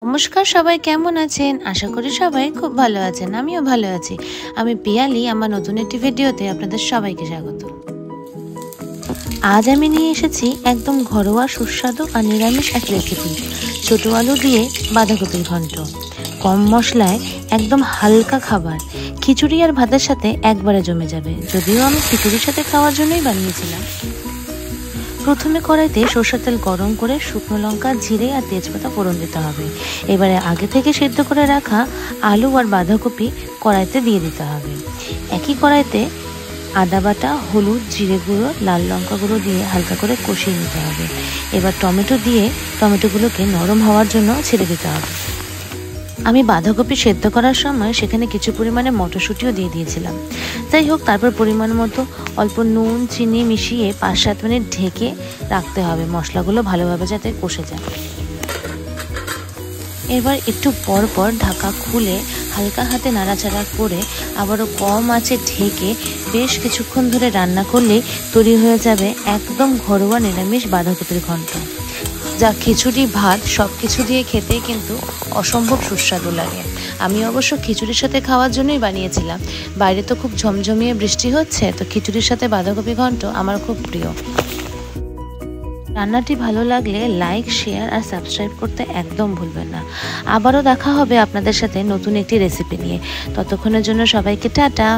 নমস্কার, সবাই কেমন আছেন? আশা করি সবাই খুব ভালো আছেন। আমিও ভালো আছি। আমি পিয়ালি, আমার নতুন একটি ভিডিওতে আপনাদের সবাইকে স্বাগত। আজ আমি নিয়ে এসেছি একদম ঘরোয়া সুস্বাদু আর নিরামিষ এক রেসিপি, ছোট আলু দিয়ে বাঁধাকপির ঘন্ট। কম মশলায় একদম হালকা খাবার, খিচুড়ি আর ভাতের সাথে একবারে জমে যাবে। যদিও আমি খিচুড়ির সাথে খাওয়ার জন্যই বানিয়েছিলাম। প্রথমে কড়াইতে সরষের তেল গরম করে শুকনো লঙ্কা, জিরে আর তেজপাতা ফোড়ন দিতে হবে। এবারে আগে থেকে সেদ্ধ করে রাখা আলু আর বাঁধাকপি কড়াইতে দিয়ে দিতে হবে। একই কড়াইতে আদা বাটা, হলুদ, জিরে গুঁড়ো, লাল লঙ্কা গুঁড়ো দিয়ে হালকা করে কষিয়ে নিতে হবে। এবার টমেটো দিয়ে টমেটোগুলোকে নরম হওয়ার জন্য ছেড়ে দিতে হবে। আমি বাঁধাকপি সেদ্ধ করার সময় সেখানে কিছু পরিমাণে মটরশুঁটিও দিয়ে দিয়েছিলাম। যাই হোক, তারপর পরিমাণ মতো অল্প নুন, চিনি মিশিয়ে 5-7 মিনিট ঢেকে রাখতে হবে, মশলাগুলো ভালোভাবে যাতে কষে যায়। এবার একটু পর পর ঢাকা খুলে হালকা হাতে নাড়াচাড়া করে আবারও কম আঁচে ঢেকে বেশ কিছুক্ষণ ধরে রান্না করলেই তৈরি হয়ে যাবে একদম ঘরোয়া নিরামিষ বাঁধাকপির ঘন্ট, যা খিচুড়ি, ভাত সব কিছু দিয়ে খেতে কিন্তু অসম্ভব সুস্বাদু লাগে। আমি অবশ্য খিচুড়ির সাথে খাওয়ার জন্যই বানিয়েছিলাম। বাইরে তো খুব ঝমঝমিয়ে বৃষ্টি হচ্ছে, তো খিচুড়ির সাথে বাঁধাকপি ঘন্ট আমার খুব প্রিয়। রান্নাটি ভালো লাগলে লাইক, শেয়ার আর সাবস্ক্রাইব করতে একদম ভুলবেন না। আবারও দেখা হবে আপনাদের সাথে নতুন একটি রেসিপি নিয়ে। ততক্ষণের জন্য সবাইকে টাটা।